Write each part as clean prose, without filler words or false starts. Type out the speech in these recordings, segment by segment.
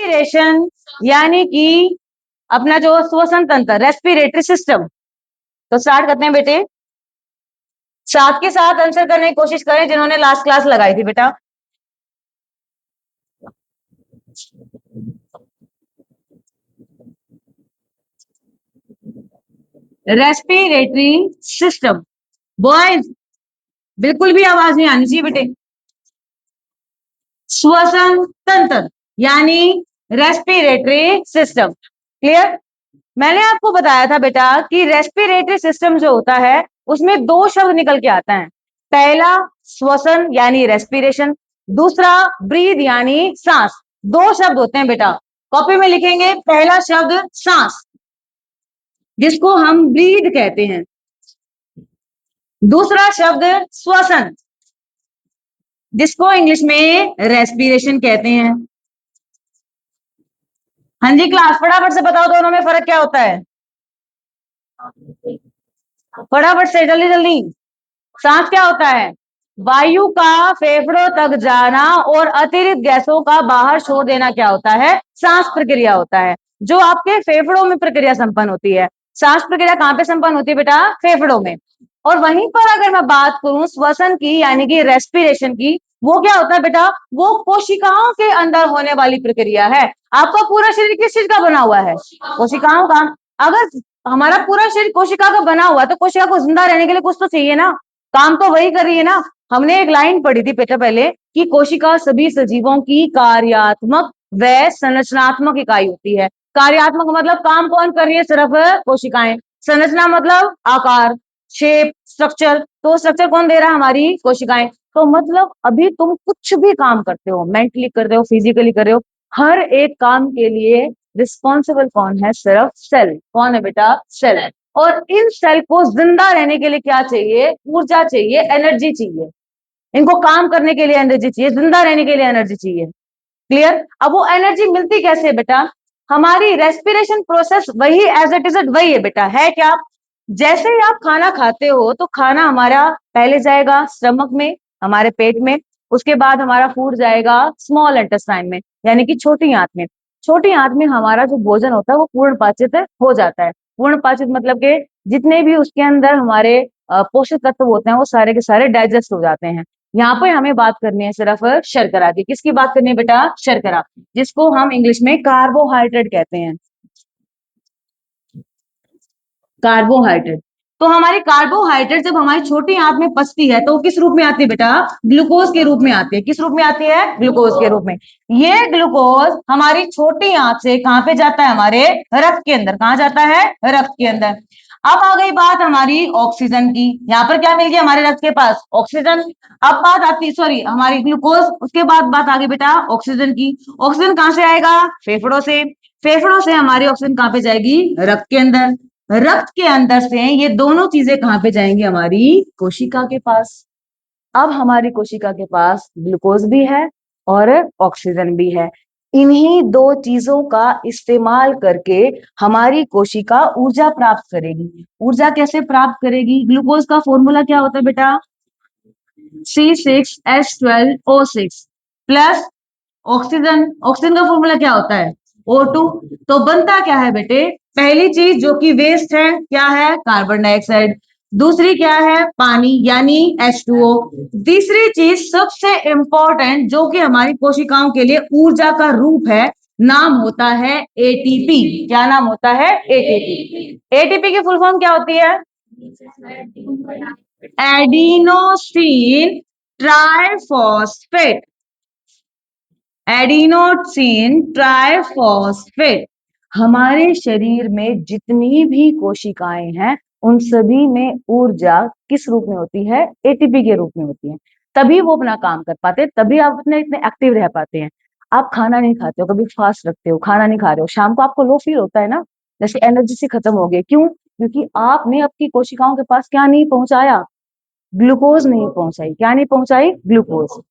Respiration यानी कि अपना जो श्वसन तंत्र, रेस्पिरेटरी सिस्टम। तो स्टार्ट करते हैं बेटे, साथ के साथ आंसर करने की कोशिश करें जिन्होंने लास्ट क्लास लगाई थी बेटा। रेस्पिरेटरी सिस्टम, बॉयज बिल्कुल भी आवाज नहीं आनी चाहिए बेटे। श्वसन तंत्र यानी रेस्पिरेटरी सिस्टम, क्लियर। मैंने आपको बताया था बेटा कि रेस्पिरेटरी सिस्टम जो होता है उसमें दो शब्द निकल के आता है। पहला श्वसन यानी रेस्पिरेशन, दूसरा ब्रीद यानी सांस। दो शब्द होते हैं बेटा, कॉपी में लिखेंगे। पहला शब्द सांस, जिसको हम ब्रीद कहते हैं। दूसरा शब्द श्वसन, जिसको इंग्लिश में रेस्पिरेशन कहते हैं। हाँ जी क्लास, फटाफट से बताओ दोनों में फर्क क्या होता है, फटाफट से, जल्दी जल्दी। सांस क्या होता है? वायु का फेफड़ों तक जाना और अतिरिक्त गैसों का बाहर छोड़ देना क्या होता है? सांस प्रक्रिया होता है, जो आपके फेफड़ों में प्रक्रिया संपन्न होती है। सांस प्रक्रिया कहाँ पे संपन्न होती है बेटा? फेफड़ों में। और वहीं पर अगर मैं बात करूं श्वसन की यानी कि रेस्पिरेशन की, वो क्या होता है बेटा? वो कोशिकाओं के अंदर होने वाली प्रक्रिया है। आपका पूरा शरीर किस चीज का बना हुआ है? कोशिकाओं का। अगर हमारा पूरा शरीर कोशिका का बना हुआ है तो कोशिका को जिंदा रहने के लिए कुछ तो चाहिए ना, काम तो वही कर रही है ना। हमने एक लाइन पढ़ी थी बेटा पहले कि कोशिका सभी सजीवों की कार्यात्मक व संरचनात्मक इकाई होती है। कार्यात्मक मतलब काम कौन कर रही है? सिर्फ कोशिकाएं। संरचना मतलब आकार, शेप, स्ट्रक्चर। तो स्ट्रक्चर कौन दे रहा है? हमारी कोशिकाएं। तो मतलब अभी तुम कुछ भी काम करते हो, मेंटली कर रहे हो, फिजिकली कर रहे हो, हर एक काम के लिए रिस्पॉन्सिबल कौन है? सिर्फ सेल। कौन है बेटा? सेल। और इन सेल को जिंदा रहने के लिए क्या चाहिए? ऊर्जा चाहिए, एनर्जी चाहिए। इनको काम करने के लिए एनर्जी चाहिए, जिंदा रहने के लिए एनर्जी चाहिए, क्लियर। अब वो एनर्जी मिलती कैसे है बेटा? हमारी रेस्पिरेशन प्रोसेस वही एज इट इज वही है बेटा। है क्या? जैसे ही आप खाना खाते हो तो खाना हमारा पहले जाएगा स्टमक में, हमारे पेट में। उसके बाद हमारा फूड जाएगा स्मॉल इंटेस्टाइन में, यानी कि छोटी आंत में। छोटी आंत में हमारा जो भोजन होता है वो पूर्ण पाचित हो जाता है। पूर्ण पाचित मतलब के जितने भी उसके अंदर हमारे पोषक तत्व होते हैं वो सारे के सारे डाइजेस्ट हो जाते हैं। यहाँ पे हमें बात करनी है सिर्फ शर्करा की। किसकी बात करनी है बेटा? शर्करा, जिसको हम इंग्लिश में कार्बोहाइड्रेट कहते हैं। कार्बोहाइड्रेट। तो हमारी कार्बोहाइड्रेट जब हमारी छोटी आंत में पचती है तो किस रूप में आती है बेटा? ग्लूकोज के रूप में आती है। किस रूप में आती है? ग्लूकोज के रूप में। ये ग्लूकोज हमारी छोटी आंत से कहां पे जाता है? हमारे रक्त के अंदर। कहां जाता है? रक्त के अंदर। अब आ गई बात हमारी ऑक्सीजन की। यहाँ पर क्या मिल गया हमारे रक्त के पास? ऑक्सीजन। अब बात आती, सॉरी, हमारी ग्लूकोज, उसके बाद बात आ गई बेटा ऑक्सीजन की। ऑक्सीजन कहां से आएगा? फेफड़ों से। फेफड़ों से हमारी ऑक्सीजन कहां पे जाएगी? रक्त के अंदर। रक्त के अंदर से ये दोनों चीजें कहां पे जाएंगी? हमारी कोशिका के पास। अब हमारी कोशिका के पास ग्लूकोज भी है और ऑक्सीजन भी है। इन्हीं दो चीजों का इस्तेमाल करके हमारी कोशिका ऊर्जा प्राप्त करेगी। ऊर्जा कैसे प्राप्त करेगी? ग्लूकोज का फॉर्मूला क्या होता है बेटा? C6H12O6 plus oxygen. ऑक्सीजन का फॉर्मूला क्या होता है? O2। तो बनता क्या है बेटे? पहली चीज जो कि वेस्ट है क्या है? Carbon dioxide. दूसरी क्या है? पानी यानी H2O। तीसरी चीज सबसे इंपॉर्टेंट जो कि हमारी कोशिकाओं के लिए ऊर्जा का रूप है, नाम होता है एटीपी। क्या नाम होता है? एटीपी। एटीपी की फुल फॉर्म क्या होती है? Adenosine triphosphate. Adenosine triphosphate. हमारे शरीर में जितनी भी कोशिकाएं हैं उन सभी में ऊर्जा किस रूप में होती है? एटीपी के रूप में होती है। तभी वो अपना काम कर पाते हैं, तभी आप अपने इतने एक्टिव रह पाते हैं। आप खाना नहीं खाते हो, कभी फास्ट रखते हो, खाना नहीं खा रहे हो, शाम को आपको लो फील होता है ना, जैसे एनर्जी से खत्म हो गए। क्यों? क्योंकि आपने आपकी कोशिकाओं के पास क्या नहीं पहुंचाया? ग्लूकोज नहीं पहुंचाई। क्या नहीं पहुंचाई? ग्लूकोज।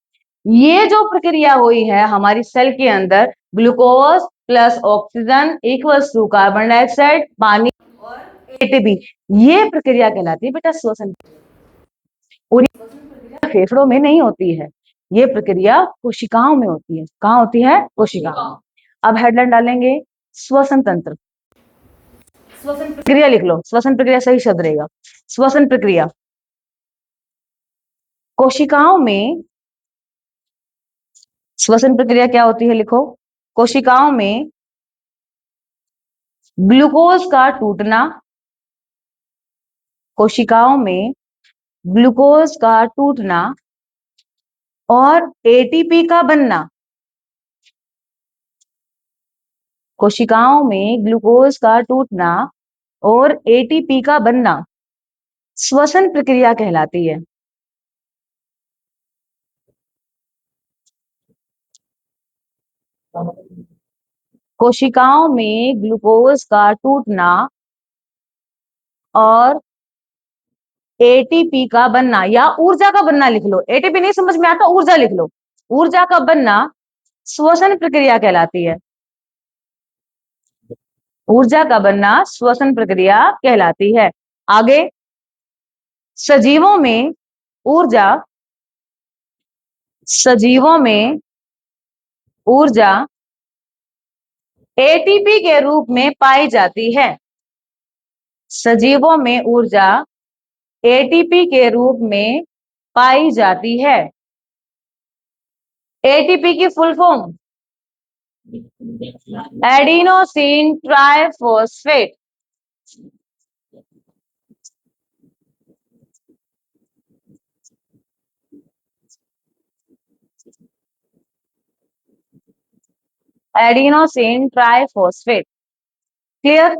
ये जो प्रक्रिया हुई है हमारी सेल के अंदर, glucose plus oxygen equals to carbon dioxide, पानी और एटीपी, ये प्रक्रिया कहलाती है बेटा श्वसन। और ये प्रक्रिया फेफड़ों में नहीं होती है, ये प्रक्रिया कोशिकाओं में होती है। कहाँ होती है? कोशिका। अब हेडलाइन डालेंगे श्वसन तंत्र। श्वसन प्रक्रिया लिख लो, श्वसन प्रक्रिया सही शब्द रहेगा। श्वसन प्रक्रिया, कोशिकाओं में श्वसन प्रक्रिया क्या होती है, लिखो। कोशिकाओं में ग्लूकोज का टूटना, कोशिकाओं में ग्लूकोज का टूटना और एटीपी का बनना, कोशिकाओं में ग्लूकोज का टूटना और एटीपी का बनना श्वसन प्रक्रिया कहलाती है। कोशिकाओं में ग्लूकोज का टूटना और एटीपी का बनना या ऊर्जा का बनना लिख लो, एटीपी नहीं समझ में आता, ऊर्जा लिख लो। ऊर्जा का बनना श्वसन प्रक्रिया कहलाती है। ऊर्जा का बनना श्वसन प्रक्रिया कहलाती है। आगे, सजीवों में ऊर्जा, सजीवों में ऊर्जा एटीपी के रूप में पाई जाती है। सजीवों में ऊर्जा एटीपी के रूप में पाई जाती है। एटीपी की full form adenosine triphosphate. Adenosine triphosphate. Clear,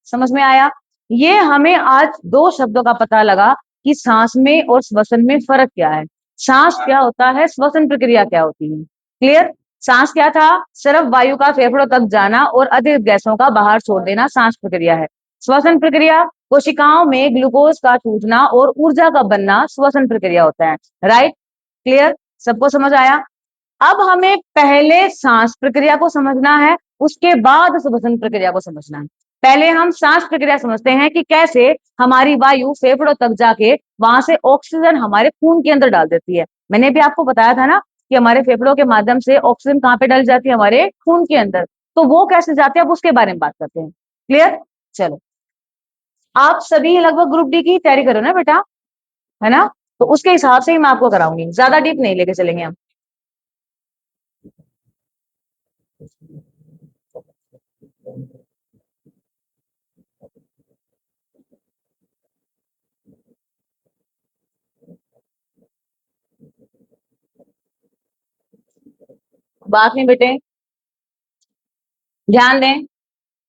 समझ में आया। ये हमें आज दो शब्दों का पता लगा कि सांस में और श्वसन में फर्क क्या है। सांस क्या होता है, श्वसन प्रक्रिया क्या होती है। क्लियर, सांस क्या था, सिर्फ वायु का फेफड़ों तक जाना और अतिरिक्त गैसों का बाहर छोड़ देना सांस प्रक्रिया है। श्वसन प्रक्रिया कोशिकाओं में ग्लूकोज का टूटना और ऊर्जा का बनना श्वसन प्रक्रिया होता है। राइट, क्लियर, सबको समझ आया। अब हमें पहले सांस प्रक्रिया को समझना है, उसके बाद श्वसन प्रक्रिया को समझना है। पहले हम सांस प्रक्रिया समझते हैं कि कैसे हमारी वायु फेफड़ों तक जाके वहां से ऑक्सीजन हमारे खून के अंदर डाल देती है। मैंने भी आपको बताया था ना कि हमारे फेफड़ों के माध्यम से ऑक्सीजन कहाँ पे डाल जाती है, हमारे खून के अंदर। तो वो कैसे जाती है, अब उसके बारे में बात करते हैं। क्लियर, चलो। आप सभी लगभग ग्रुप डी की तैयारी करो ना बेटा, है ना, तो उसके हिसाब से ही मैं आपको कराऊंगी, ज्यादा डीप नहीं लेके चलेंगे हम। बात नहीं बेटे, ध्यान दें।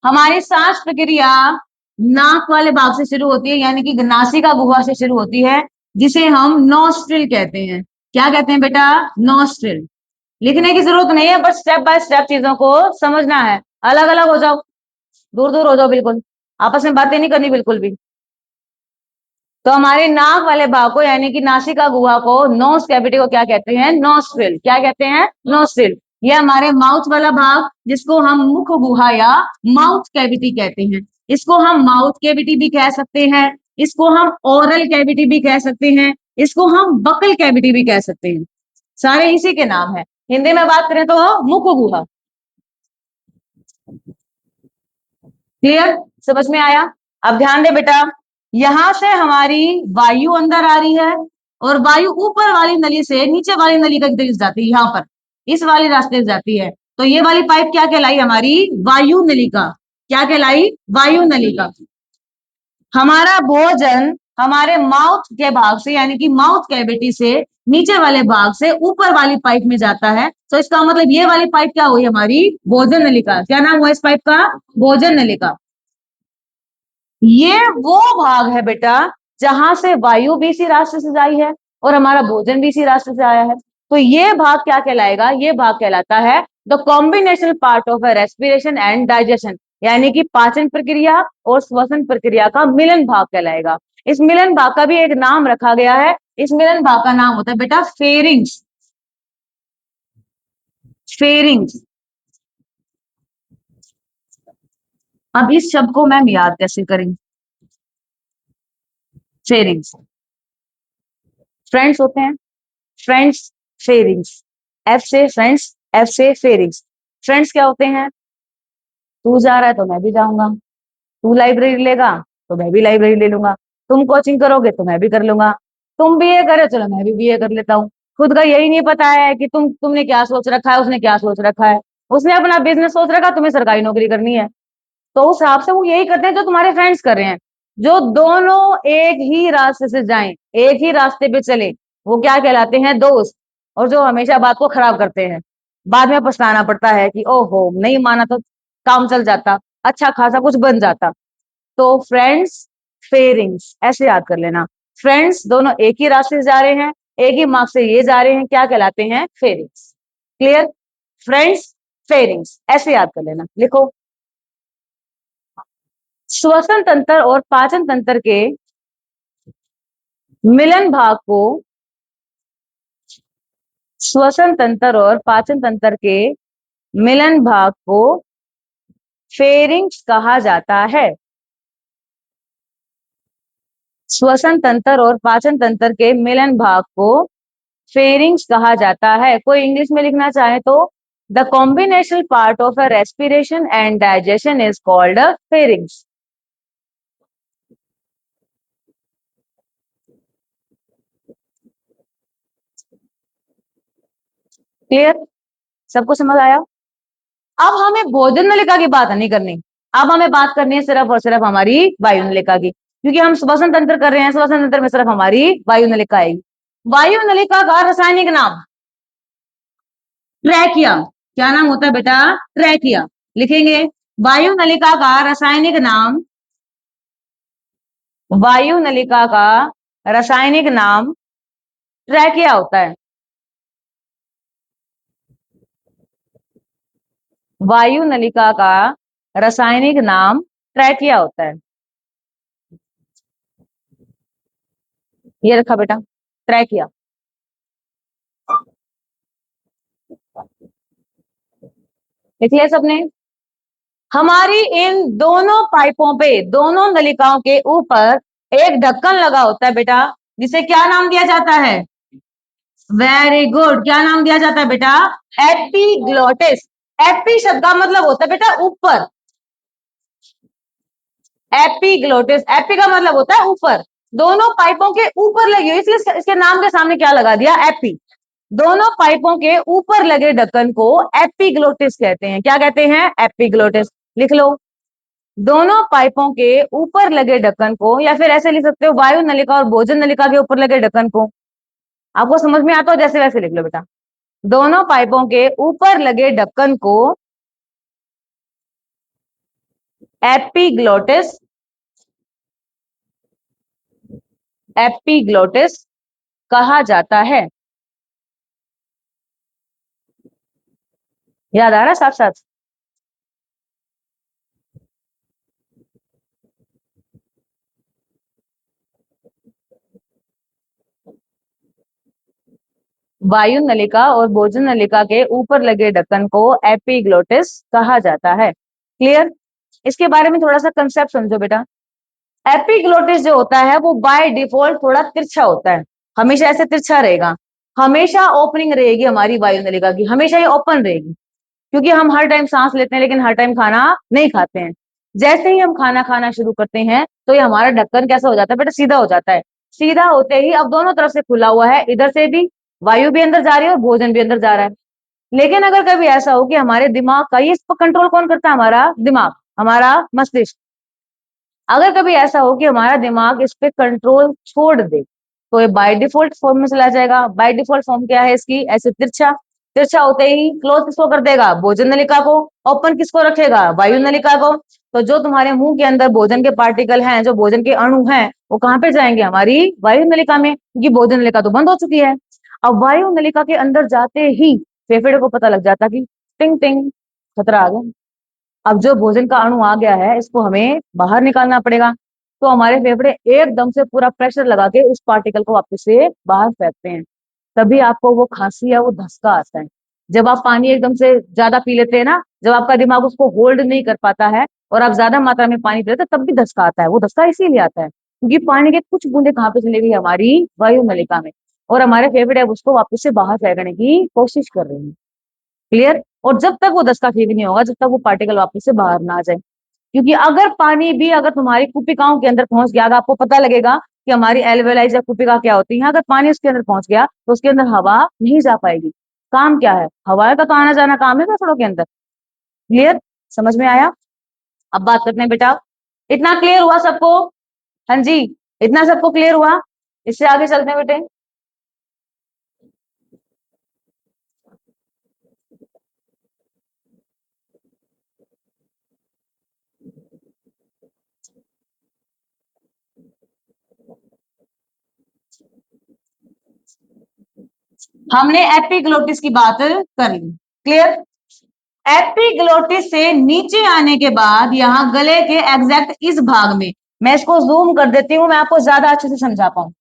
हमारी सांस प्रक्रिया नाक वाले भाग से शुरू होती है, यानी कि नासिका गुहा से शुरू होती है, जिसे हम नॉस्ट्रिल कहते हैं। क्या कहते हैं बेटा, नॉस्ट्रिल। लिखने की जरूरत नहीं है, बस स्टेप बाय स्टेप चीजों को समझना है। अलग अलग हो जाओ, दूर दूर हो जाओ, बिल्कुल आपस में बातें नहीं करनी बिल्कुल भी। तो हमारे नाक वाले भाग को यानी कि नासिका गुहा को, नोज कैविटी को क्या कहते हैं, नोस्ट्रिल। क्या कहते हैं, नोस्ट्रिल। ये हमारे माउथ वाला भाग जिसको हम मुख गुहा या माउथ कैविटी कहते हैं, इसको हम माउथ कैविटी भी कह सकते हैं, इसको हम ओरल कैविटी भी कह सकते हैं, इसको हम बकल कैविटी भी कह सकते हैं। सारे इसी के नाम है। हिंदी में बात करें तो मुख गुहा। क्लियर, समझ में आया। अब ध्यान दे बेटा, यहां से हमारी वायु अंदर आ रही है और वायु ऊपर वाली नली से नीचे वाली नली तक जाती है, यहाँ पर इस वाली रास्ते से जाती है। तो ये वाली पाइप क्या कहलाई, हमारी वायु नलिका। क्या कहलाई, वायु नलिका। हमारा भोजन हमारे माउथ के भाग से यानी कि माउथ कैविटी से नीचे वाले भाग से ऊपर वाली पाइप में जाता है। तो इसका मतलब ये वाली पाइप क्या हुई, हमारी भोजन नलिका। क्या नाम हुआ इस पाइप का, भोजन नलिका। ये वो भाग है बेटा जहां से वायु भी इसी रास्ते से आई है और हमारा भोजन भी इसी रास्ते से आया है। तो ये भाग क्या कहलाएगा, ये भाग कहलाता है the combination part of A respiration and digestion, यानी कि पाचन प्रक्रिया और श्वसन प्रक्रिया का मिलन भाग कहलाएगा। इस मिलन भाग का भी एक नाम रखा गया है, इस मिलन भाग का नाम होता है बेटा फेरिंग्स। फेरिंग्स। अब इस शब्द को मैम याद कैसे करें, फेरिंग्स। फ्रेंड्स होते हैं, फ्रेंड्स फेरिंग्स, एफ से फ्रेंड्स, एफ से फेरिंग्स। फ्रेंड्स क्या होते हैं? तू जा रहा है तो मैं भी जाऊंगा, तू लाइब्रेरी लेगा तो मैं भी लाइब्रेरी ले लूंगा, तुम कोचिंग करोगे तो मैं भी कर लूंगा, तुम बीए करे चलो मैं भी बीए कर लेता हूँ। खुद का यही नहीं पता है कि तुमने क्या सोच रखा है, उसने क्या सोच रखा है। उसने अपना बिजनेस सोच रखा, तुम्हें सरकारी नौकरी करनी है। तो उस हिसाब से वो यही करते हैं जो तुम्हारे फ्रेंड्स कर रहे हैं। जो दोनों एक ही रास्ते से जाएं, एक ही रास्ते पे चले, वो क्या कहलाते हैं? दोस्त। और जो हमेशा बात को खराब करते हैं, बाद में पछताना पड़ता है कि ओहो नहीं माना तो काम चल जाता, अच्छा खासा कुछ बन जाता। तो फ्रेंड्स फेयरिंग्स ऐसे याद कर लेना। फ्रेंड्स दोनों एक ही रास्ते से जा रहे हैं, एक ही मार्ग से ये जा रहे हैं, क्या कहलाते हैं? फेयरिंग्स। क्लियर? फ्रेंड्स फेयरिंग्स ऐसे याद कर लेना, लिखो। श्वसन तंत्र और पाचन तंत्र के मिलन भाग को, श्वसन तंत्र और पाचन तंत्र के मिलन भाग को फेरिंग्स कहा जाता है। श्वसन तंत्र और पाचन तंत्र के मिलन भाग को फेरिंग्स कहा जाता है। कोई इंग्लिश में लिखना चाहे तो the combination part of a respiration and digestion is called pharynx. Clear? सबको समझ आया? अब हमें भोजन नलिका की बात नहीं करनी, अब हमें बात करनी है सिर्फ और सिर्फ हमारी वायु नलिका की, क्योंकि हम श्वसन तंत्र कर रहे हैं, श्वसन तंत्र में सिर्फ हमारी वायु नलिका आएगी। वायु नलिका का रासायनिक नाम ट्रैकिया। क्या नाम होता है बेटा? ट्रैकिया। लिखेंगे वायु नलिका का रासायनिक नाम, वायु नलिका का रासायनिक नाम ट्रैकिया होता है। वायु नलिका का रासायनिक नाम ट्रैकिया होता है। ये रखा बेटा, ट्रैकिया। लिख लिया सबने? हमारी इन दोनों पाइपों पे, दोनों नलिकाओं के ऊपर एक ढक्कन लगा होता है बेटा, जिसे क्या नाम दिया जाता है? वेरी गुड, क्या नाम दिया जाता है बेटा? एपिग्लोटिस। एपी शब्द का मतलब होता है बेटा ऊपर, एपिग्लोटिस, एपी का मतलब होता है ऊपर, दोनों पाइपों के ऊपर लगी हुई, इसलिए इसके नाम के सामने क्या लगा दिया? एपी। दोनों पाइपों के ऊपर लगे ढक्कन को एपिग्लोटिस कहते हैं। क्या कहते हैं? एपिग्लोटिस। लिख लो, दोनों पाइपों के ऊपर लगे ढक्कन को, या फिर ऐसे लिख सकते हो वायु नलिका और भोजन नलिका के ऊपर लगे ढक्कन को। आपको समझ में आता हो जैसे वैसे लिख लो बेटा। दोनों पाइपों के ऊपर लगे ढक्कन को एपिग्लोटिस, एपिग्लोटिस कहा जाता है। याद आ रहा है साथ साथ? वायु नलिका और भोजन नलिका के ऊपर लगे ढक्कन को एपिग्लोटिस कहा जाता है। क्लियर? इसके बारे में थोड़ा सा कंसेप्ट समझो बेटा। एपिग्लोटिस जो होता है वो बाय डिफॉल्ट थोड़ा तिरछा होता है, हमेशा ऐसे तिरछा रहेगा, हमेशा ओपनिंग रहेगी हमारी वायु नलिका की, हमेशा ये ओपन रहेगी, क्योंकि हम हर टाइम सांस लेते हैं लेकिन हर टाइम खाना नहीं खाते हैं। जैसे ही हम खाना खाना शुरू करते हैं तो ये हमारा ढक्कन कैसा हो जाता है बेटा? सीधा हो जाता है। सीधा होते ही अब दोनों तरफ से खुला हुआ है, इधर से भी वायु भी अंदर जा रही है और भोजन भी अंदर जा रहा है। लेकिन अगर कभी ऐसा हो कि हमारे दिमाग का, ये इस पर कंट्रोल कौन करता है? हमारा दिमाग, हमारा मस्तिष्क। अगर कभी ऐसा हो कि हमारा दिमाग इस पे कंट्रोल छोड़ दे तो ये बाय डिफॉल्ट फॉर्म में चला जाएगा। बाय डिफॉल्ट फॉर्म क्या है इसकी? ऐसे तिरछा। तिरछा होते ही क्लोज किसको कर देगा? भोजन नलिका को। ओपन किसको रखेगा? वायु नलिका को। तो जो तुम्हारे मुंह के अंदर भोजन के पार्टिकल हैं, जो भोजन के अणु हैं, वो कहाँ पे जाएंगे? हमारी वायु नलिका में, क्योंकि भोजन नलिका तो बंद हो चुकी है। अब वायु नलिका के अंदर जाते ही फेफड़े को पता लग जाता कि टिंग टिंग, खतरा आ गया, अब जो भोजन का अणु आ गया है इसको हमें बाहर निकालना पड़ेगा। तो हमारे फेफड़े एकदम से पूरा प्रेशर लगा के उस पार्टिकल को वापस से बाहर फेंकते हैं। तभी आपको वो खांसी या वो धसका आता है। जब आप पानी एकदम से ज्यादा पी लेते हैं ना, जब आपका दिमाग उसको होल्ड नहीं कर पाता है और आप ज्यादा मात्रा में पानी पी लेते हैं, तब भी धसका आता है। वो धसका इसीलिए आता है क्योंकि पानी के कुछ बूंदे कहाँ पे चली गई? हमारी वायु नलिका में, और हमारे फेफड़े अब उसको वापस से बाहर फेंकने की कोशिश कर रहे हैं। क्लियर? और जब तक वो 10 का ठीक नहीं होगा, जब तक वो पार्टिकल वापस से बाहर ना आ जाए। क्योंकि अगर पानी भी अगर तुम्हारी कुपिकाओं के अंदर पहुंच गया, अगर आपको पता लगेगा कि हमारी एल्वेलाइज या कुपिका क्या होती है, अगर पानी उसके अंदर पहुंच गया तो उसके अंदर हवा नहीं जा पाएगी। काम क्या है, हवा का तो आना जाना काम है फेफड़ों के अंदर। क्लियर, समझ में आया? अब बात करते हैं बेटा, इतना क्लियर हुआ सबको? हाँ जी, इतना सबको क्लियर हुआ? इससे आगे चलते हैं बेटे। हमने एपिग्लोटिस की बात कर ली। क्लियर? एपिग्लोटिस से नीचे आने के बाद यहां गले के एग्जैक्ट इस भाग में, मैं इसको जूम कर देती हूं, मैं आपको ज्यादा अच्छे से समझा पाऊं।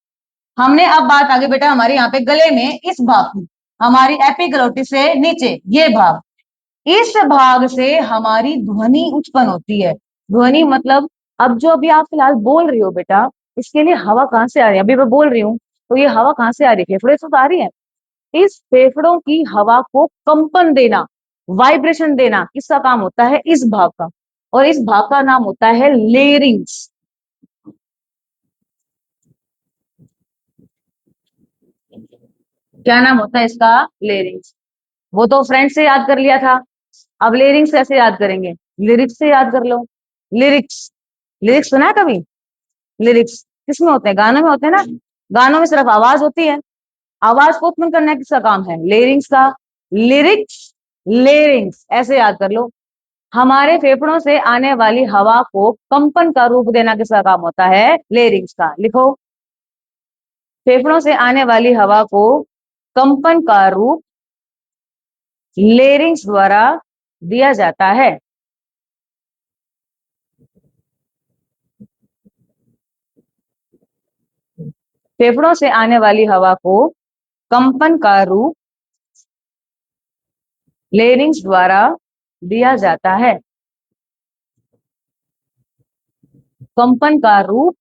हमने अब बात आगे बेटा हमारे यहाँ पे गले में इस भाग की, हमारी एपिग्लोटिस से नीचे ये भाग, इस भाग से हमारी ध्वनि उत्पन्न होती है। ध्वनि मतलब, अब जो अभी आप फिलहाल बोल रही हो बेटा, इसके लिए हवा कहाँ से आ रही है? अभी मैं बोल रही हूँ तो ये हवा कहाँ से आ रही है? फेफड़े से तो आ रही है। इस फेफड़ों की हवा को कंपन देना, वाइब्रेशन देना, किसका काम होता है? इस भाग का। और इस भाग का नाम होता है लेरिंग्स। क्या नाम होता है इसका? लेरिंग्स। वो तो फ्रेंड से याद कर लिया था, अब लेरिंग्स कैसे याद करेंगे? लिरिक्स से याद कर लो। लिरिक्स, लिरिक्स सुना है कभी? लिरिक्स किसमें होते हैं? गानों में होते हैं ना। गानों में सिर्फ आवाज होती है, आवाज को उत्पन्न करना किसका काम है? लेरिंग्स का। लिरिक्स, लेरिंग्स ऐसे याद कर लो। हमारे फेफड़ों से आने वाली हवा को कंपन का रूप देना किसका काम होता है? लेरिंग्स का। लिखो, फेफड़ों से आने वाली हवा को कंपन का रूप लेरिंग्स द्वारा दिया जाता है। फेफड़ों से आने वाली हवा को कंपन का रूप लेरिंग्स द्वारा दिया जाता है। कंपन का रूप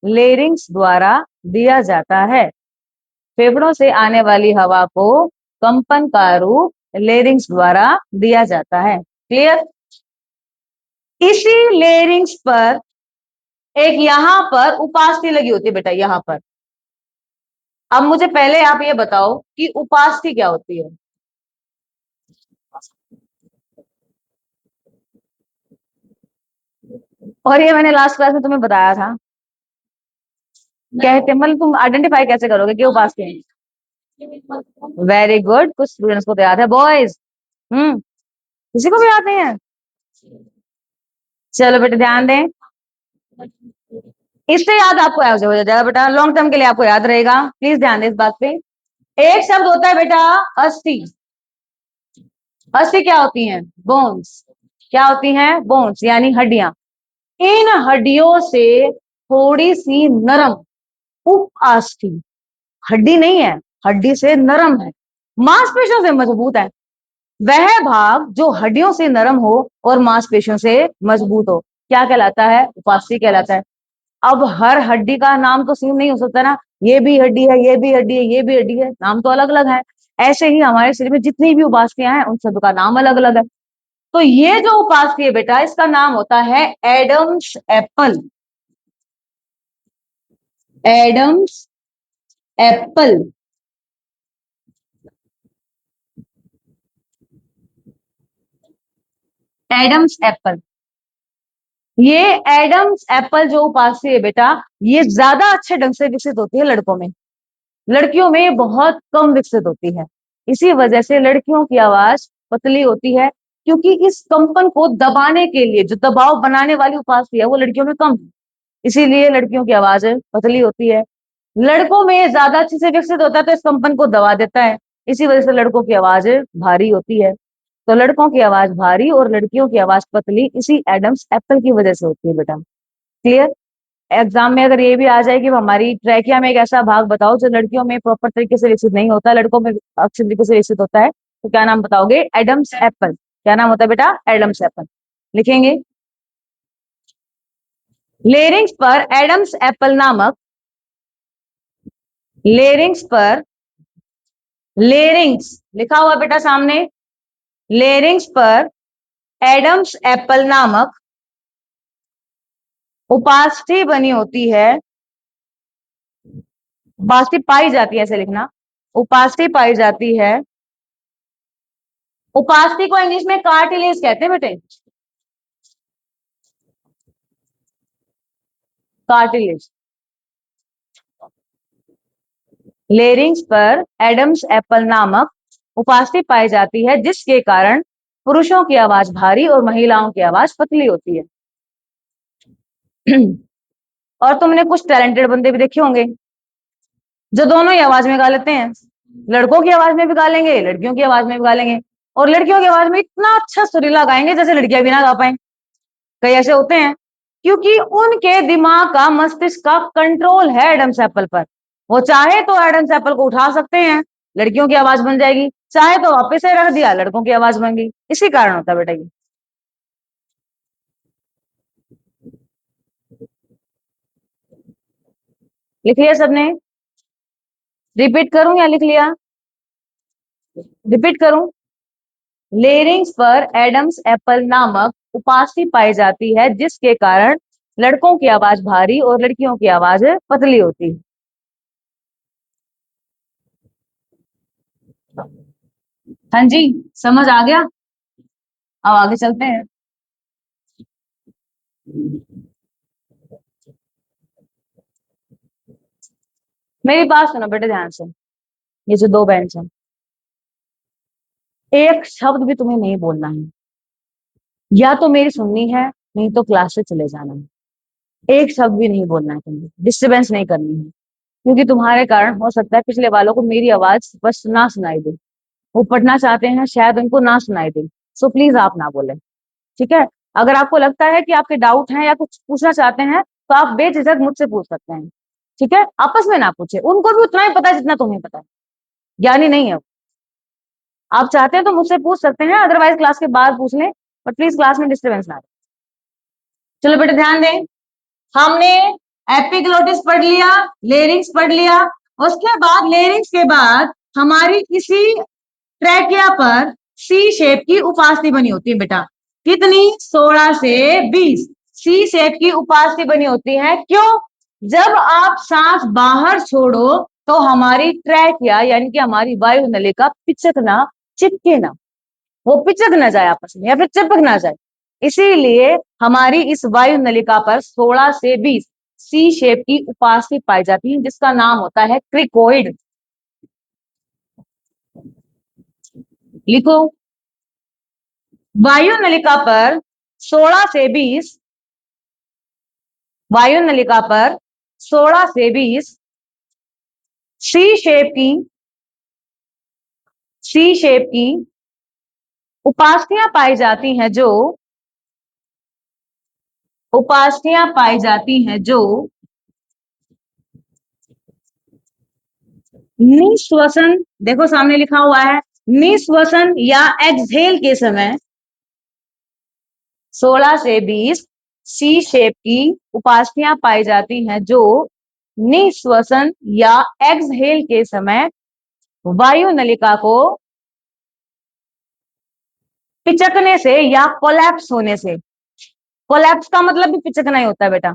लेरिंग्स द्वारा दिया जाता है। फेफड़ों से आने वाली हवा को कंपन का रूप लेरिंग्स द्वारा दिया जाता है। क्लियर? इसी लेरिंग्स पर एक यहां पर उपास्थि लगी होती है बेटा, यहां पर। अब मुझे पहले आप ये बताओ कि उपास्थि क्या होती है? और ये मैंने लास्ट क्लास में तुम्हें बताया था। कहते मतलब तुम आइडेंटिफाई कैसे करोगे कि उपास्थि है? वेरी गुड, कुछ स्टूडेंट्स को तो याद है बॉयज। किसी को भी याद नहीं है? चलो बेटा ध्यान दें, इससे याद आपको ऐसे हो जाएगा बेटा, लॉन्ग टर्म के लिए आपको याद रहेगा। प्लीज ध्यान दें इस बात पे। एक शब्द होता है बेटा अस्थि। अस्थि क्या होती हैं? बोन्स। क्या होती हैं? बोन्स यानी हड्डियां। इन हड्डियों से थोड़ी सी नरम उप अस्थि, हड्डी नहीं है, हड्डी से नरम है, मांसपेशियों से मजबूत है, वह भाग जो हड्डियों से नरम हो और मांसपेशियों से मजबूत हो, क्या कहलाता है? उपास्थि कहलाता है। अब हर हड्डी का नाम तो सेम नहीं हो सकता ना, ये भी हड्डी है, ये भी हड्डी है, ये भी हड्डी है, नाम तो अलग अलग है। ऐसे ही हमारे शरीर में जितनी भी उपास्थियां हैं उन सब का नाम अलग अलग है। तो ये जो उपास्थि है बेटा, इसका नाम होता है Adam's apple. Adam's apple. Adam's apple. ये एडम्स एप्पल जो उपास्थि है बेटा, ये ज्यादा अच्छे ढंग से विकसित होती है लड़कों में, लड़कियों में बहुत कम विकसित होती है। इसी वजह से लड़कियों की आवाज पतली होती है, क्योंकि इस कंपन को दबाने के लिए जो दबाव बनाने वाली उपास्थि है वो लड़कियों में कम है, इसीलिए लड़कियों की आवाज पतली होती है। लड़कों में ज्यादा अच्छे से विकसित होता है तो इस कंपन को दबा देता है, इसी वजह से लड़कों की आवाज भारी होती है। तो लड़कों की आवाज भारी और लड़कियों की आवाज पतली इसी एडम्स एप्पल की वजह से होती है बेटा। क्लियर? एग्जाम में अगर ये भी आ जाए कि हमारी ट्रैकिया में एक ऐसा भाग बताओ जो लड़कियों में प्रॉपर तरीके से विकसित नहीं होता, लड़कों में अच्छे तरीके से विकसित होता है, तो क्या नाम बताओगे? Adam's apple. क्या नाम होता है बेटा? Adam's apple. लिखेंगे, लेरिंग्स पर एडम्स एप्पल नामक, लेरिंग्स पर, लेरिंग्स लिखा हुआ बेटा सामने, लेरिंग्स पर एडम्स एप्पल नामक उपास्थि बनी होती है, उपास्थि पाई जाती है, ऐसे लिखना, उपास्थि पाई जाती है। उपास्थि को इंग्लिश में कार्टिलेज कहते हैं बेटे, कार्टिलेज। लेरिंग्स पर एडम्स एप्पल नामक उपास्थि पाई जाती है, जिसके कारण पुरुषों की आवाज भारी और महिलाओं की आवाज पतली होती है। और तुमने कुछ टैलेंटेड बंदे भी देखे होंगे जो दोनों ही आवाज में गा लेते हैं, लड़कों की आवाज में भी गा लेंगे, लड़कियों की आवाज में भी गा लेंगे, और लड़कियों की आवाज में इतना अच्छा सुरीला गाएंगे जैसे लड़कियां भी ना गा पाए। कई ऐसे होते हैं, क्योंकि उनके दिमाग का, मस्तिष्क का कंट्रोल है एडम्स एप्पल पर। वो चाहे तो एडम्स एप्पल को उठा सकते हैं, लड़कियों की आवाज बन जाएगी, चाहे तो वापस से रख दिया, लड़कों की आवाज बन गई। इसी कारण होता है बेटा ये। लिख लिया सबने? रिपीट करूं या लिख लिया? रिपीट करूं? लेरिंग्स पर एडम्स एप्पल नामक उपास्थि पाई जाती है, जिसके कारण लड़कों की आवाज भारी और लड़कियों की आवाज पतली होती है। हाँ जी, समझ आ गया? अब आगे चलते हैं। मेरी बात सुनो बेटे ध्यान से, ये जो दो बेंच है, एक शब्द भी तुम्हें नहीं बोलना है, या तो मेरी सुननी है, नहीं तो क्लास से चले जाना है। एक शब्द भी नहीं बोलना है, तुम्हें डिस्टरबेंस नहीं करनी है, क्योंकि तुम्हारे कारण हो सकता है पिछले वालों को मेरी आवाज बस ना सुनाई दे, वो पढ़ना चाहते हैं, शायद उनको ना सुनाई दे। सो प्लीज आप ना बोले, ठीक है? अगर आपको लगता है कि आपके डाउट हैं या कुछ पूछना चाहते हैं, तो आप बेझिझक मुझसे पूछ सकते हैं, ठीक है? आपस में ना पूछे, उनको भी उतना ही पता है जितना तुम्हें पता है, ज्ञानी नहीं है। आप चाहते हैं तो मुझसे पूछ सकते हैं, अदरवाइज क्लास के बाद पूछ लें, बट प्लीज क्लास में डिस्टर्बेंस ना। चलो बेटा ध्यान दें, हमने एपिग्लोटिस पढ़ लिया, लेरिंग्स पढ़ लिया, उसके बाद लेरिंग्स के बाद हमारी किसी ट्रैकिया पर सी शेप की उपास्थि बनी होती है बेटा। कितनी? 16 से 20 सी शेप की उपास्थि बनी होती है। क्यों? जब आप सांस बाहर छोड़ो तो हमारी ट्रैकिया यानी कि हमारी वायु नलिका पिचकना, चिपके ना, वो पिचक ना जाए आपस में या फिर चिपक ना जाए, इसीलिए हमारी इस वायु नलिका पर 16 से 20 सी शेप की उपास्थि पाई जाती है, जिसका नाम होता है क्रिकोइड। लिखो, वायु नलिका पर 16 से 20, वायु नलिका पर 16 से 20 सी शेप की, सी शेप की उपास्थियां पाई जाती हैं, जो उपास्थियां पाई जाती हैं जो निश्वसन, देखो सामने लिखा हुआ है, निश्वसन या एक्सहेल के समय 16 से 20 सी शेप की उपास्थियां पाई जाती हैं, जो निश्वसन या एक्सहेल के समय वायु नलिका को पिचकने से या कोलैप्स होने से, कोलैप्स का मतलब भी पिचकना ही होता है बेटा,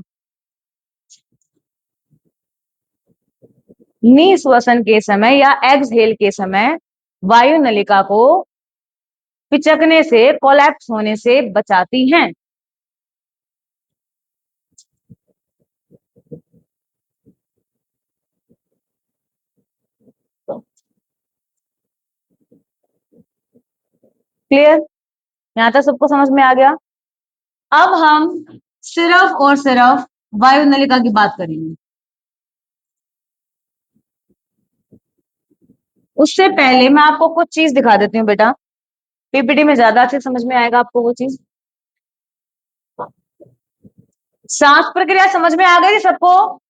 निश्वसन के समय या एक्सहेल के समय वायु नलिका को पिचकने से, कोलैप्स होने से बचाती हैं। क्लियर? यहां तक सबको समझ में आ गया? अब हम सिर्फ और सिर्फ वायु नलिका की बात करेंगे। उससे पहले मैं आपको कुछ चीज दिखा देती हूँ बेटा, पीपीटी में ज्यादा अच्छे समझ में आएगा आपको वो चीज। सांस प्रक्रिया समझ में आ गई सबको?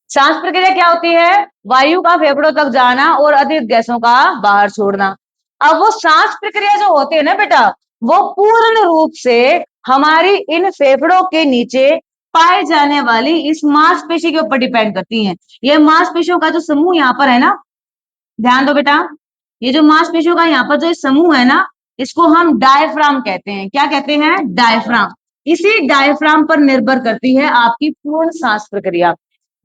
सांस प्रक्रिया क्या होती है? वायु का फेफड़ों तक जाना और अधिक गैसों का बाहर छोड़ना। अब वो सांस प्रक्रिया जो होती है ना बेटा, वो पूर्ण रूप से हमारी इन फेफड़ों के नीचे पाए जाने वाली इस मांसपेशी के ऊपर डिपेंड करती हैं। ये मांसपेशियों का जो समूह यहाँ पर है ना, ध्यान दो बेटा, ये जो मांसपेशियों का यहाँ पर जो समूह है ना, इसको हम डायफ्राम कहते हैं। क्या कहते हैं? डायफ्राम। इसी डायफ्राम पर निर्भर करती है आपकी पूर्ण सांस प्रक्रिया।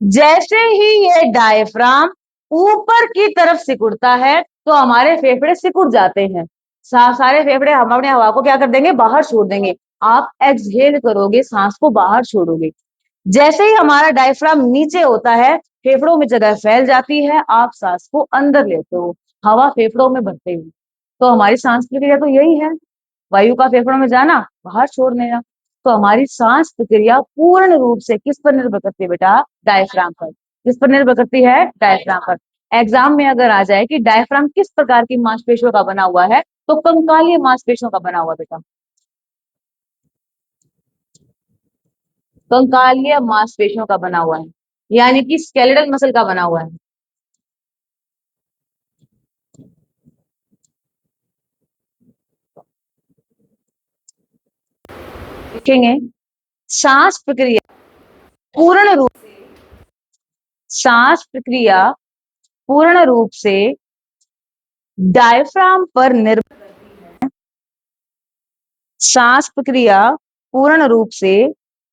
जैसे ही ये डायफ्राम ऊपर की तरफ सिकुड़ता है तो हमारे फेफड़े सिकुड़ जाते हैं। सारे फेफड़े हम अपने हवा को क्या कर देंगे? बाहर छोड़ देंगे। आप एक्सहेल करोगे, सांस को बाहर छोड़ोगे। जैसे ही हमारा डायफ्राम नीचे होता है, फेफड़ों में जगह फैल जाती है, आप सांस को अंदर लेते हो, हवा फेफड़ों में भरते हो। तो हमारी सांस प्रक्रिया तो यही है, वायु का फेफड़ों में जाना, बाहर छोड़ देना। तो हमारी सांस प्रक्रिया पूर्ण रूप से किस पर निर्भर करती है बेटा? डायफ्राम पर। किस पर निर्भर करती है? डायफ्राम पर। एग्जाम में अगर आ जाए कि डायफ्राम किस प्रकार की मांसपेशियों का बना हुआ है, तो कंकालीय मांसपेशियों का बना हुआ बेटा। कंकालीय मांसपेशियों का बना हुआ है, यानी कि स्केलेटल मसल का बना हुआ है। देखेंगे सांस प्रक्रिया पूर्ण रूप सांस प्रक्रिया पूर्ण रूप से डायफ्राम पर निर्भर सांस प्रक्रिया पूर्ण रूप से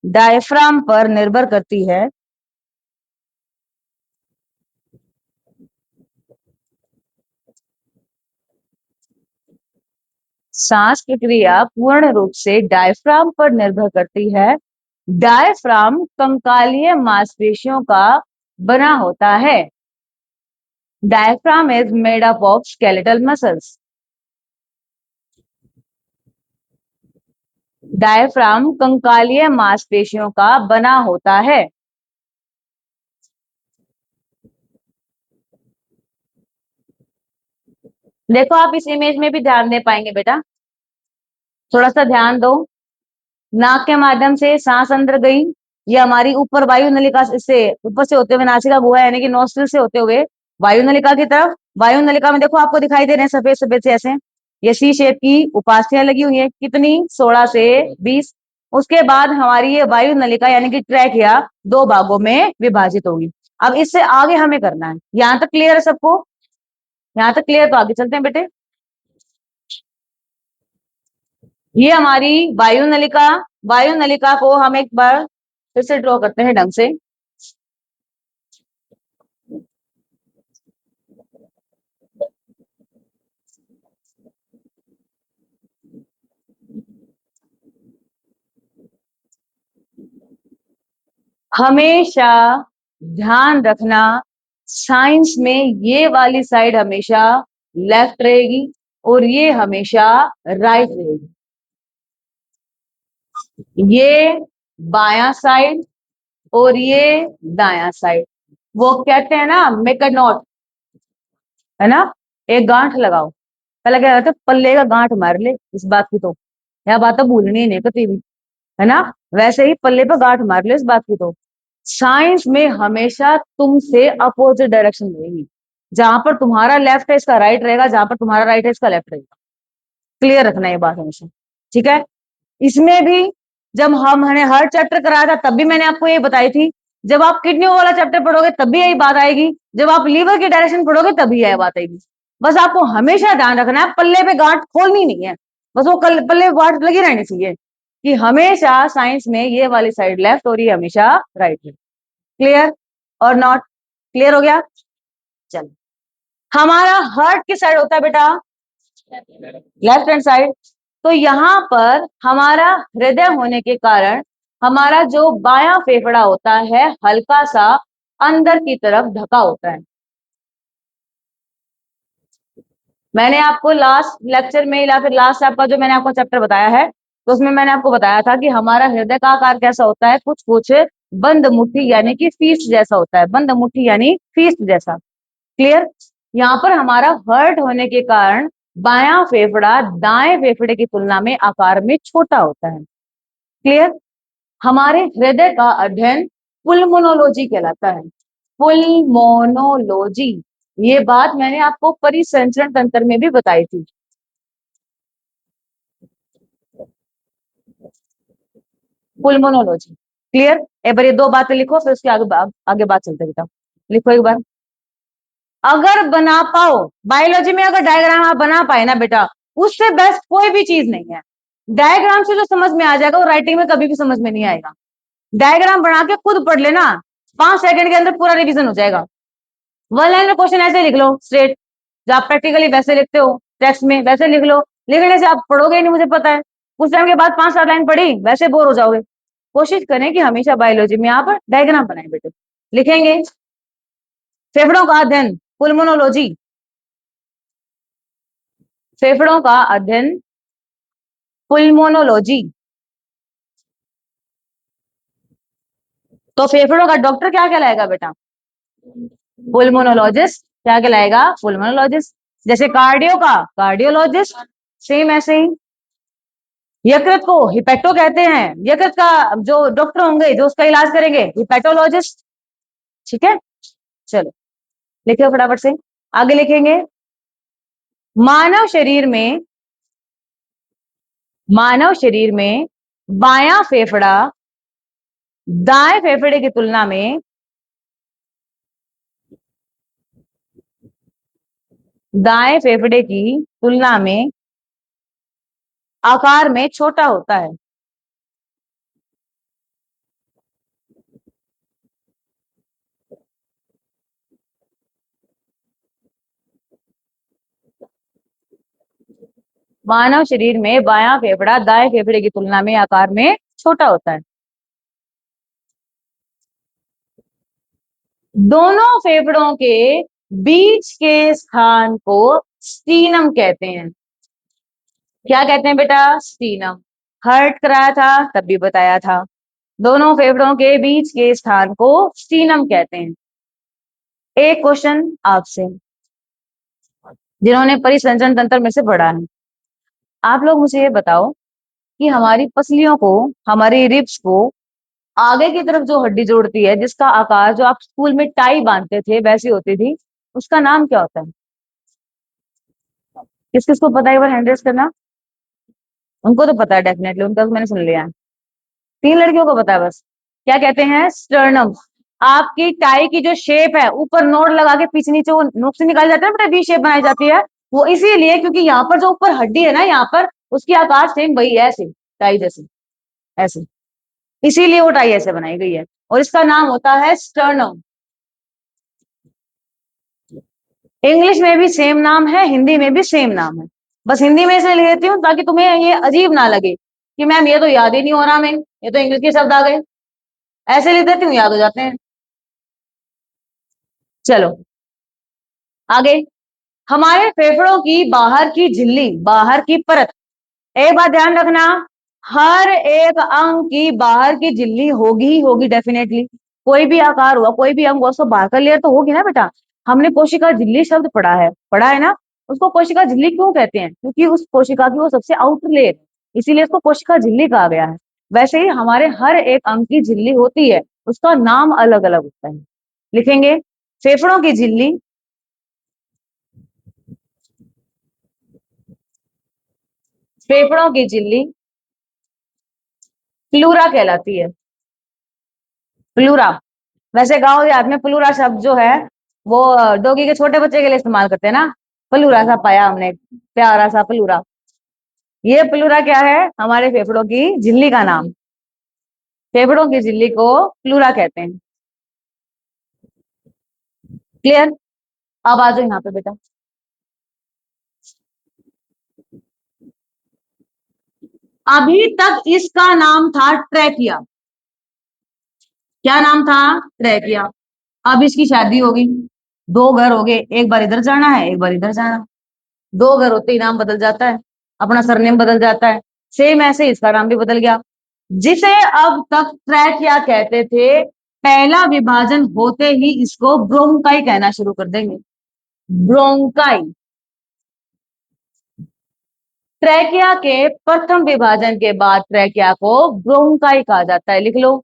डायफ्राम पर निर्भर करती है। सांस प्रक्रिया पूर्ण रूप से डायफ्राम पर निर्भर करती है। डायफ्राम कंकालीय मांसपेशियों का बना होता है। Diaphragm is made up of skeletal muscles. Diaphragm कंकालीय मांसपेशियों का बना होता है। देखो आप इस इमेज में भी ध्यान दे पाएंगे बेटा, थोड़ा सा ध्यान दो। नाक के माध्यम से सांस अंदर गई, ये हमारी ऊपर वायु नलिका से ऊपर से होते हुए नासिका गुहा यानी कि नोस्ट्रिल से होते हुए वायु नलिका की तरफ। वायु नलिका में देखो आपको दिखाई दे रहे हैं सफेद सफेद से ऐसे, ये सी शेप की उपास्थियां लगी हुई है, कितनी? 16 से 20। उसके बाद हमारी ये वायु नलिका यानी कि ट्रैकिया दो भागों में विभाजित होगी। अब इससे आगे हमें करना है। यहां तक क्लियर है सबको? यहां तक क्लियर, तो आगे चलते हैं बेटे। ये हमारी वायु नलिका, वायु नलिका को हम एक बार फिर से ड्रॉ करते हैं ढंग से। हमेशा ध्यान रखना, साइंस में ये वाली साइड हमेशा लेफ्ट रहेगी और ये हमेशा राइट रहेगी। ये बायां साइड और ये दायां साइड। वो कहते हैं ना मेक अ नोट, है ना? एक गांठ लगाओ। पहले क्या कहते हैं? पल्ले का गांठ मार ले इस बात की, तो यह बात तो भूलनी नहीं कभी भी, है ना? वैसे ही पल्ले पर गांठ मार ले इस बात की, तो साइंस में हमेशा तुमसे अपोजिट डायरेक्शन रहेगी। जहां पर तुम्हारा लेफ्ट है इसका राइट रहेगा, जहां पर तुम्हारा राइट है इसका लेफ्ट रहेगा। क्लियर रखना ये बात हमेशा, ठीक है? इसमें भी जब हमने हर चैप्टर कराया था तब भी मैंने आपको ये बताई थी, जब आप किडनियों वाला चैप्टर पढ़ोगे तब भी यही बात आएगी, जब आप लीवर की डायरेक्शन पढ़ोगे तब भी यही बात आएगी। बस आपको हमेशा ध्यान रखना है, पल्ले पे गांठ खोलनी नहीं है, बस वो पल्ले पे गांठ लगी रहनी चाहिए कि हमेशा साइंस में ये वाली साइड लेफ्ट और ये हमेशा राइट है। क्लियर और नॉट? क्लियर हो गया? चलो, हमारा हार्ट की साइड होता है बेटा लेफ्ट हैंड साइड। तो यहां पर हमारा हृदय होने के कारण हमारा जो बायां फेफड़ा होता है हल्का सा अंदर की तरफ ढका होता है। मैंने आपको लास्ट लेक्चर में या फिर लास्ट आपका जो मैंने आपको चैप्टर बताया है, तो उसमें मैंने आपको बताया था कि हमारा हृदय का आकार कैसा होता है, कुछ कुछ बंद मुट्ठी यानी कि फीस्ट जैसा होता है। बंद मुट्ठी यानी फीस्ट जैसा। क्लियर? यहाँ पर हमारा हर्ट होने के कारण बायां फेफड़ा दाएं फेफड़े की तुलना में आकार में छोटा होता है। क्लियर? हमारे हृदय का अध्ययन पुल्मोनोलॉजी कहलाता है। पुल्मोनोलॉजी, ये बात मैंने आपको परिसंचरण तंत्र में भी बताई थी। पुल्मोनोलॉजी। क्लियर? एक बार ये दो बातें लिखो, फिर उसके आगे आगे बात चलते बेटा। लिखो एक बार। अगर बना पाओ, बायोलॉजी में अगर डायग्राम आप बना पाए ना बेटा, उससे बेस्ट कोई भी चीज नहीं है। डायग्राम से जो समझ में आ जाएगा वो राइटिंग में कभी भी समझ में नहीं आएगा। डायग्राम बना के खुद पढ़ लेना, 5 सेकंड के अंदर पूरा रिवीजन हो जाएगा। वन लाइन में क्वेश्चन ऐसे लिख लो स्ट्रेट, जो आप प्रैक्टिकली वैसे लिखते हो टेक्स्ट में, वैसे लिख लो। लिखने से आप पढ़ोगे नहीं, मुझे पता है। कुछ टाइम के बाद 5-7 लाइन पढ़ी वैसे बोर हो जाओगे। कोशिश करें कि हमेशा बायोलॉजी में आप डायग्राम बनाए बेटे। लिखेंगे फेफड़ों का अध्ययन पुल्मोनोलॉजी, फेफड़ों का अध्ययन पुल्मोनोलॉजी। तो फेफड़ों का डॉक्टर क्या कहलाएगा बेटा? पुल्मोनोलॉजिस्ट। क्या कहलाएगा? पुल्मोनोलॉजिस्ट। जैसे कार्डियो का कार्डियोलॉजिस्ट, सेम ऐसे ही। यकृत को हिपेटो कहते हैं, यकृत का जो डॉक्टर होंगे जो उसका इलाज करेंगे, हिपेटोलॉजिस्ट। ठीक है, चलो लिखिए फटाफट से। आगे लिखेंगे मानव शरीर में, मानव शरीर में बायां फेफड़ा दाएं फेफड़े की तुलना में, दाएं फेफड़े की तुलना में आकार में छोटा होता है। मानव शरीर में बायां फेफड़ा दाएं फेफड़े की तुलना में आकार में छोटा होता है। दोनों फेफड़ों के बीच के स्थान को स्टीनम कहते हैं। क्या कहते हैं बेटा? स्टीनम। हर्ट कराया था तब भी बताया था, दोनों फेफड़ों के बीच के स्थान को स्टीनम कहते हैं। एक क्वेश्चन आपसे, जिन्होंने परिसंचरण तंत्र में से पढ़ा है, आप लोग मुझे ये बताओ कि हमारी पसलियों को, हमारी रिब्स को आगे की तरफ जो हड्डी जोड़ती है, जिसका आकार जो आप स्कूल में टाई बांधते थे वैसी होती थी, उसका नाम क्या होता है? किस किस को पता है? एक बार हैंड रेस करना। उनको तो पता है डेफिनेटली, उनका तो मैंने सुन लिया है। 3 लड़कियों को पता है बस। क्या कहते हैं? स्टर्नम। आपकी टाई की जो शेप है, ऊपर नोट लगा के पीछे नीचे वो नोक से निकाली जाती है ना, वी शेप बनाई जाती है। वो इसीलिए क्योंकि यहाँ पर जो ऊपर हड्डी है ना, यहाँ पर उसकी आकार सेम वही है, ऐसे टाई जैसे, ऐसे। इसीलिए वो टाई ऐसे बनाई गई है और इसका नाम होता है स्टर्नम। इंग्लिश में भी सेम नाम है, हिंदी में भी सेम नाम है। बस हिंदी में इसलिए लिख देती हूँ ताकि तुम्हें ये अजीब ना लगे कि मैम ये तो याद ही नहीं हो रहा, मैं ये तो इंग्लिश के शब्द आ गए। ऐसे लिख देती हूँ, याद हो जाते हैं। चलो आगे, हमारे फेफड़ों की बाहर की झिल्ली, बाहर की परत। एक बात ध्यान रखना, हर एक अंग की बाहर की झिल्ली होगी ही होगी डेफिनेटली। कोई भी आकार हुआ, कोई भी अंग हुआ, उसको बाहर का लेयर तो होगी ना बेटा। हमने कोशिका झिल्ली शब्द पढ़ा है ना। उसको कोशिका झिल्ली क्यों कहते हैं? क्योंकि उस कोशिका की वो सबसे आउटर लेयर है, इसीलिए उसको कोशिका झिल्ली कहा गया है। वैसे ही हमारे हर एक अंग की झिल्ली होती है, उसका नाम अलग अलग होता है। लिखेंगे फेफड़ों की झिल्ली, फेफड़ों की झिल्ली प्लूरा कहलाती है। प्लूरा। वैसे गांव देहात में प्लूरा शब्द जो है वो डॉगी के छोटे बच्चे के लिए इस्तेमाल करते हैं ना। प्लूरा सा पाया हमने, प्यारा सा प्लूरा। ये प्लूरा क्या है? हमारे फेफड़ों की झिल्ली का नाम। फेफड़ों की झिल्ली को प्लूरा कहते हैं। क्लियर? अब आ जाओ यहाँ पे बेटा। अभी तक इसका नाम था ट्रैकिया। क्या नाम था? ट्रैकिया। अब इसकी शादी होगी, 2 घर हो गए, एक बार इधर जाना है, एक बार इधर जाना। 2 घर होते ही नाम बदल जाता है, अपना सरनेम बदल जाता है। सेम ऐसे इसका नाम भी बदल गया। जिसे अब तक ट्रैकिया कहते थे, पहला विभाजन होते ही इसको ब्रोंकाई कहना शुरू कर देंगे। ब्रोंकाई। ट्रैकिया के प्रथम विभाजन के बाद ट्रैकिया को ब्रोंकाई कहा जाता है। लिख लो।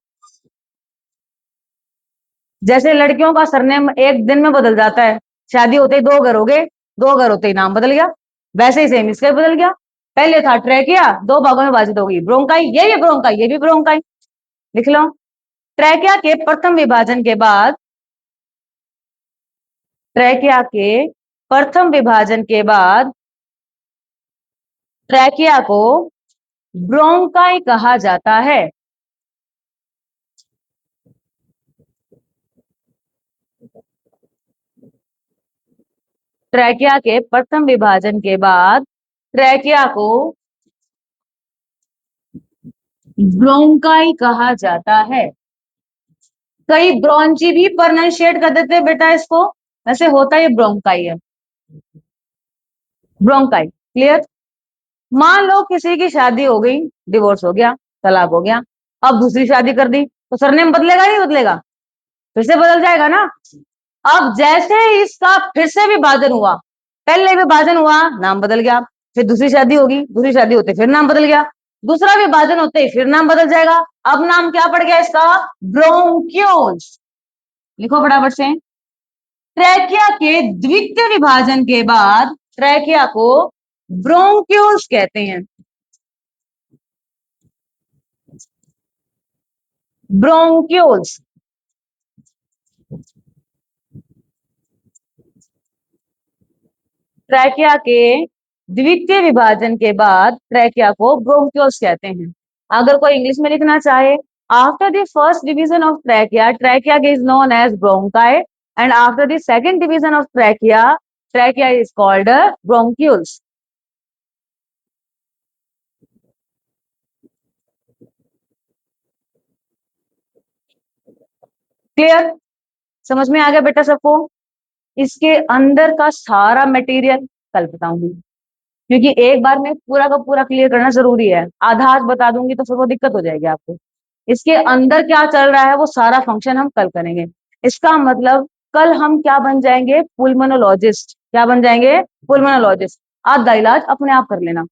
जैसे लड़कियों का सरनेम एक दिन में बदल जाता है, शादी होते ही 2 घर हो गए, 2 घर होते ही नाम बदल गया, वैसे ही सेम इसका बदल गया। पहले था ट्रैकिया, 2 भागों में विभाजित होगी, ब्रोंकाई, ये भी ब्रोंकाई, ये भी ब्रोंकाई। लिख लो। ट्रैकिया के प्रथम विभाजन के बाद ट्रैकिया के प्रथम विभाजन के बाद ट्रैकिया को ब्रोंकाई कहा जाता है। ट्रैकिया के प्रथम विभाजन के बाद ट्रैकिया को ब्रोंकाई कहा जाता है। कई ब्रोंची भी प्रोनाउंशिएट कर देते हैं बेटा इसको, वैसे होता है ब्रोंकाई है, ब्रोंकाई। क्लियर? मान लो किसी की शादी हो गई, डिवोर्स हो गया, तलाक हो गया, अब दूसरी शादी कर दी, तो सरनेम बदलेगा नहीं बदलेगा? फिर से बदल जाएगा ना। अब जैसे ही इसका फिर से विभाजन हुआ, पहले विभाजन हुआ नाम बदल गया, फिर दूसरी शादी होगी, दूसरी शादी होते फिर नाम बदल गया, दूसरा विभाजन होते ही फिर नाम बदल जाएगा। अब नाम क्या पड़ गया इसका? ब्रोंक्यूल्स। लिखो फटाफट से। ट्रैकिया के द्वितीय विभाजन के बाद ट्रैकिया को ब्रोंक्यूल्स कहते हैं। ब्रोंक्यूल्स। ट्रैकिया के द्वितीय विभाजन के बाद ट्रैकिया को ब्रोंक्यूल्स कहते हैं। अगर कोई इंग्लिश में लिखना चाहे, after the first division of trachea, trachea is known as bronchi, and after the second division of trachea, trachea is called bronchioles. Clear? समझ में आ गया बेटा सबको? इसके अंदर का सारा मटेरियल कल बताऊंगी, क्योंकि एक बार में पूरा का पूरा क्लियर करना जरूरी है। आधा आज बता दूंगी तो फिर वो दिक्कत हो जाएगी आपको। इसके अंदर क्या चल रहा है वो सारा फंक्शन हम कल करेंगे। इसका मतलब कल हम क्या बन जाएंगे? पुल्मोनोलॉजिस्ट। क्या बन जाएंगे? पुल्मोनोलॉजिस्ट। आधा इलाज अपने आप कर लेना,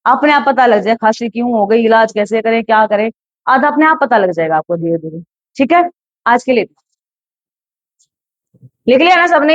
अपने आप पता लग जाए खांसी क्यों हो गई, इलाज कैसे करें, क्या करें, आधा अपने आप पता लग जाएगा आपको धीरे धीरे। ठीक है? आज के लिए लिख लिया ना सबने?